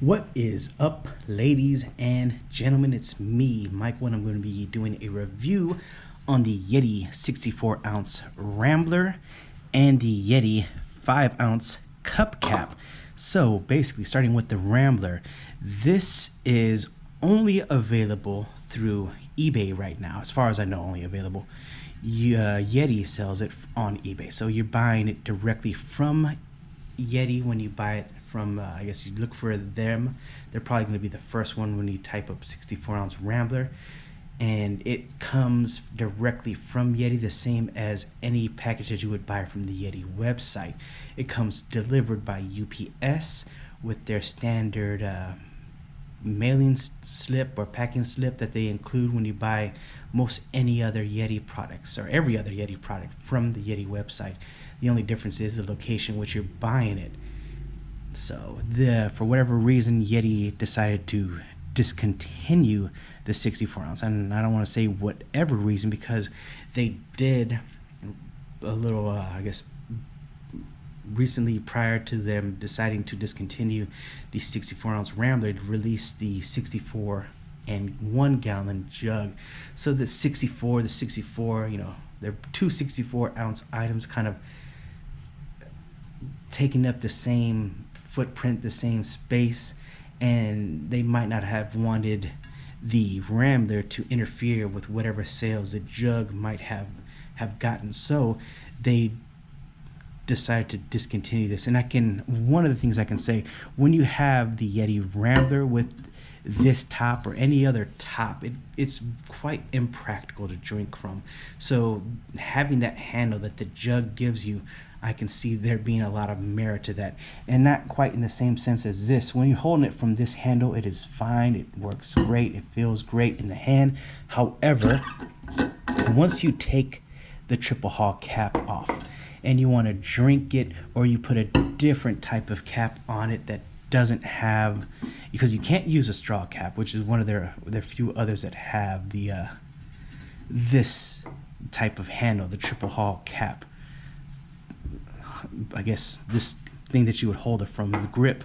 What is up, ladies and gentlemen? It's me, Michael, and I'm going to be doing a review on the Yeti 64 ounce Rambler and the Yeti 5 ounce Cup Cap. So basically, starting with the Rambler, this is only available through eBay right now. As far as I know, only available. Yeti sells it on eBay, so you're buying it directly from Yeti. When you buy it from, I guess you look for them, they're probably going to be the first one when you type up 64 ounce Rambler, and it comes directly from Yeti, the same as any package that you would buy from the Yeti website. It comes delivered by UPS with their standard mailing slip or packing slip that they include when you buy most any other Yeti products, or every other Yeti product from the Yeti website. The only difference is the location which you're buying it. So for whatever reason, Yeti decided to discontinue the 64 ounce, and I don't want to say whatever reason, because they did a little I guess recently, prior to them deciding to discontinue the 64 ounce Rambler, released the 64 and 1 gallon jug. So the 64, you know, they're two 64 ounce items, kind of taking up the same footprint, the same space, and they might not have wanted the Rambler to interfere with whatever sales the jug might have gotten. So they decided to discontinue this. And one of the things I can say, when you have the Yeti Rambler with this top or any other top, it's quite impractical to drink from. So having that handle that the jug gives you, I can see there being a lot of merit to that, and not quite in the same sense as this. When you're holding it from this handle, it is fine, it works great, it feels great in the hand. However, once you take the triple hull cap off and you want to drink it, or you put a different type of cap on it that doesn't have, because you can't use a straw cap, which is one of their few others that have the this type of handle, the triple hull cap. I guess this thing that you would hold it from, the grip,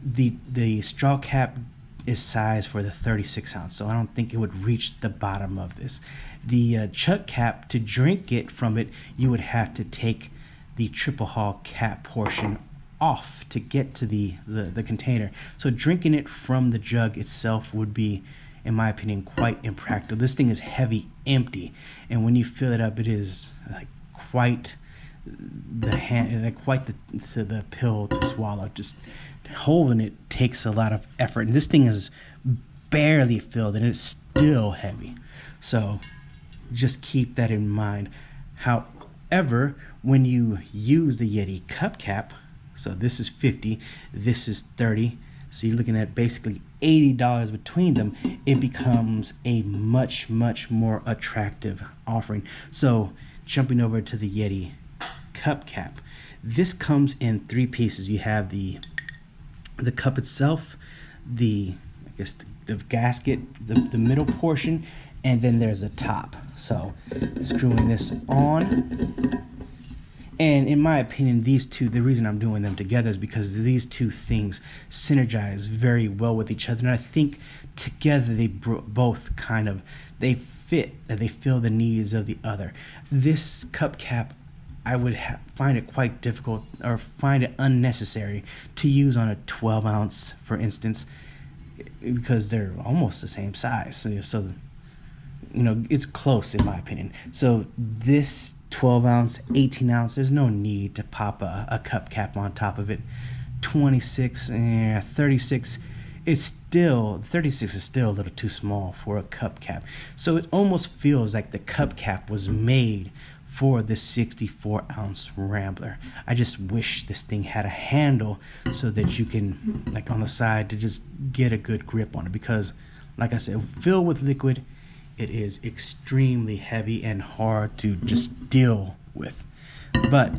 the straw cap is sized for the 36 ounce, so I don't think it would reach the bottom of this. The chuck cap, to drink it from it, you would have to take the triple hull cap portion off to get to the container. So drinking it from the jug itself would be, in my opinion, quite impractical. This thing is heavy empty, and when you fill it up, it is like quite the pill to swallow. Just holding it takes a lot of effort, and this thing is barely filled and it's still heavy. So just keep that in mind. However, when you use the Yeti Cup Cap, so this is 50, this is 30, so you're looking at basically $80 between them, it becomes a much more attractive offering. So jumping over to the Yeti Cup Cap, this comes in 3 pieces. You have the cup itself, the gasket, the middle portion, and then there's a top. So screwing this on, and in my opinion, these two, the reason I'm doing them together is because these two things synergize very well with each other, and I think together they both kind of, they fit, and they fill the needs of the other. This cup cap, I would find it quite difficult, or find it unnecessary to use on a 12 ounce, for instance, because they're almost the same size. So you know, it's close in my opinion. So this 12 ounce, 18 ounce, there's no need to pop a cup cap on top of it. 26, 36, it's still, 36 is still a little too small for a cup cap. So it almost feels like the cup cap was made for the 64 ounce Rambler. I just wish this thing had a handle so that you can, like on the side, to just get a good grip on it, because like I said, filled with liquid, it is extremely heavy and hard to just deal with. But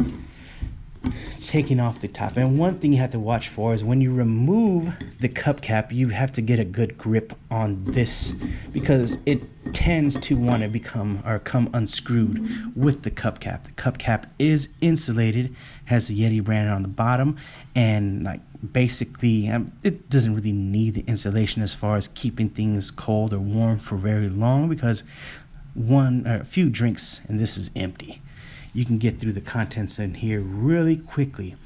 taking off the top. And one thing you have to watch for is when you remove the cup cap, you have to get a good grip on this, because it tends to want to come unscrewed with the cup cap. The cup cap is insulated, has the Yeti brand on the bottom, and like basically it doesn't really need the insulation as far as keeping things cold or warm for very long, because a few drinks and this is empty. You can get through the contents in here really quickly.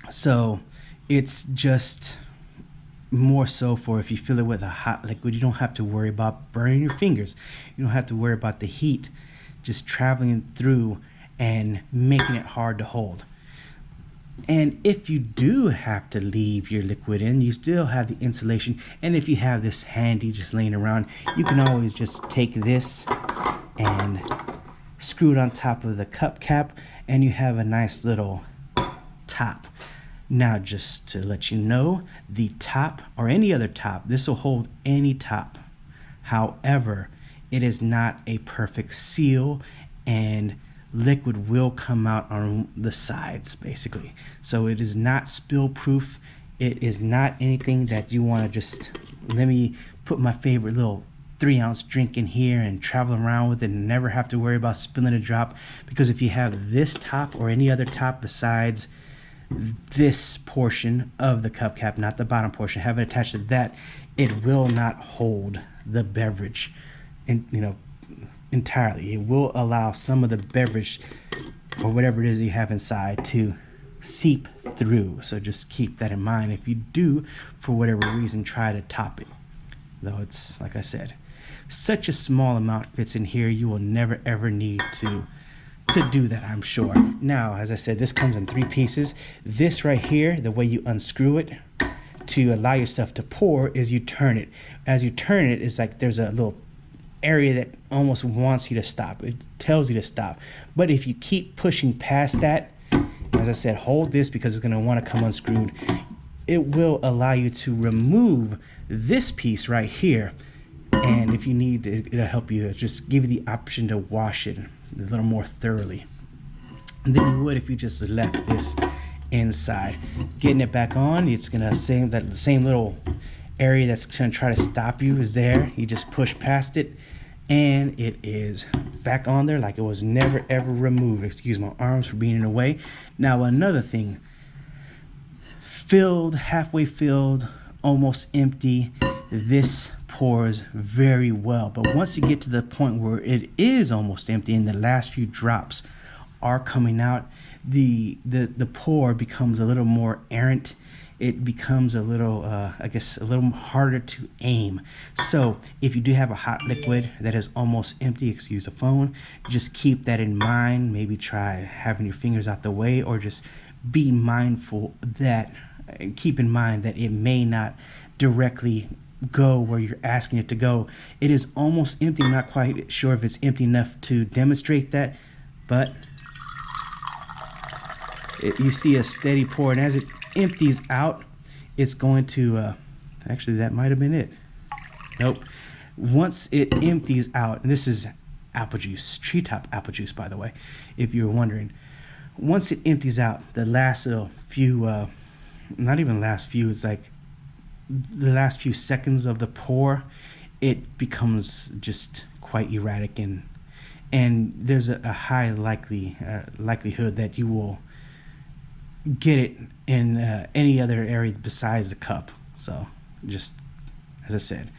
So it's just more so for if you fill it with a hot liquid, you don't have to worry about burning your fingers. You don't have to worry about the heat just traveling through and making it hard to hold. And if you do have to leave your liquid in, you still have the insulation. And if you have this handy just laying around, you can always just take this and screw it on top of the cup cap, and you have a nice little top. Now, just to let you know, the top, or any other top, this will hold any top. However, it is not a perfect seal, and liquid will come out on the sides basically. So it is not spill proof. It is not anything that you want to just, let me put my favorite little 3-ounce drink in here and travel around with it and never have to worry about spilling a drop. Because if you have this top or any other top besides this portion of the cup cap, not the bottom portion, have it attached to that, it will not hold the beverage entirely. It will allow some of the beverage or whatever it is you have inside to seep through. So just keep that in mind if you do, for whatever reason, try to top it. Though it's, like I said, such a small amount fits in here, you will never ever need to do that, I'm sure. Now, as I said, this comes in 3 pieces. This right here, the way you unscrew it to allow yourself to pour is you turn it. As you turn it, it's like there's a little area that almost wants you to stop. It tells you to stop. But if you keep pushing past that, as I said, hold this because it's going to want to come unscrewed. It will allow you to remove this piece right here, and if you need, it'll help you just give you the option to wash it a little more thoroughly than you would if you just left this inside. Getting it back on, it's gonna say that the same little area that's gonna try to stop you is there. You just push past it and it is back on there like it was never ever removed. Excuse my arms for being in the way. Now, another thing, filled, halfway filled, almost empty, this pours very well. But once you get to the point where it is almost empty and the last few drops are coming out, the pour becomes a little more errant. It becomes a little I guess a little harder to aim. So if you do have a hot liquid that is almost empty, excuse the phone, just keep that in mind. Maybe try having your fingers out the way, or just be mindful that, keep in mind that it may not directly go where you're asking it to go. It is almost empty. I'm not quite sure if it's empty enough to demonstrate that, but you see a steady pour, and as it empties out, it's going to actually, that might have been it. Nope. Once it empties out, and this is apple juice, treetop apple juice, by the way, if you're wondering. Once it empties out, the last few not even last few, it's like the last few seconds of the pour, it becomes just quite erratic, and there's a high likelihood that you will get it in any other area besides the cup. So just, as I said,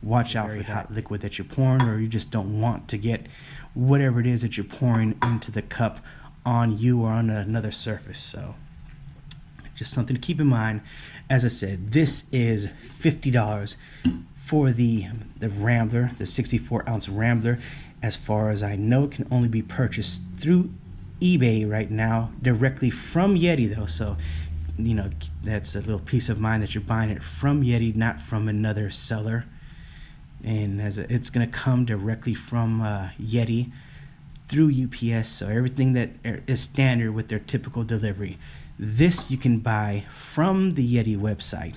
watch out for hot liquid that you're pouring, or you just don't want to get whatever it is that you're pouring into the cup on you or on another surface. So just something to keep in mind. As I said, this is $50 for the Rambler, the 64-ounce Rambler. As far as I know, it can only be purchased through eBay right now, directly from Yeti though. So, you know, that's a little peace of mind that you're buying it from Yeti, not from another seller. And it's going to come directly from Yeti through UPS. So everything that is standard with their typical delivery. This you can buy from the Yeti website.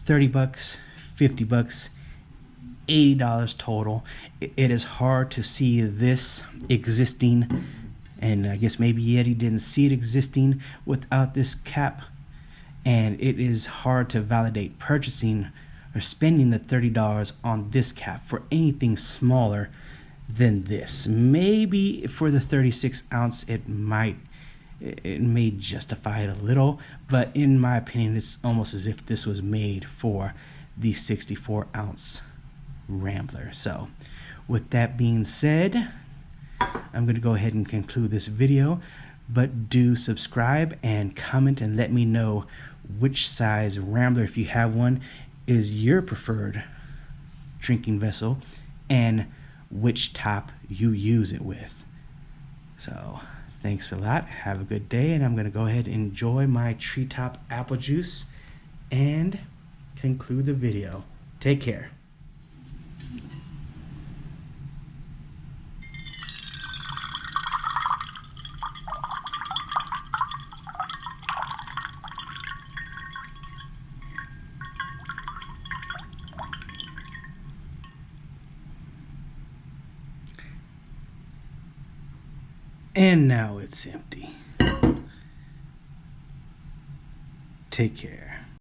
$30, $50, $80 total. It is hard to see this existing and I guess maybe Yeti didn't see it existing without this cap, and it is hard to validate purchasing or spending the $30 on this cap for anything smaller than this. Maybe for the 36 ounce it may justify it a little, but in my opinion it's almost as if this was made for the 64 ounce Rambler. So with that being said, I'm going to go ahead and conclude this video, but do subscribe and comment and let me know which size Rambler, if you have one, is your preferred drinking vessel and which top you use it with. So thanks a lot, have a good day, and I'm going to go ahead and enjoy my treetop apple juice and conclude the video. Take care. And now it's empty. Take care.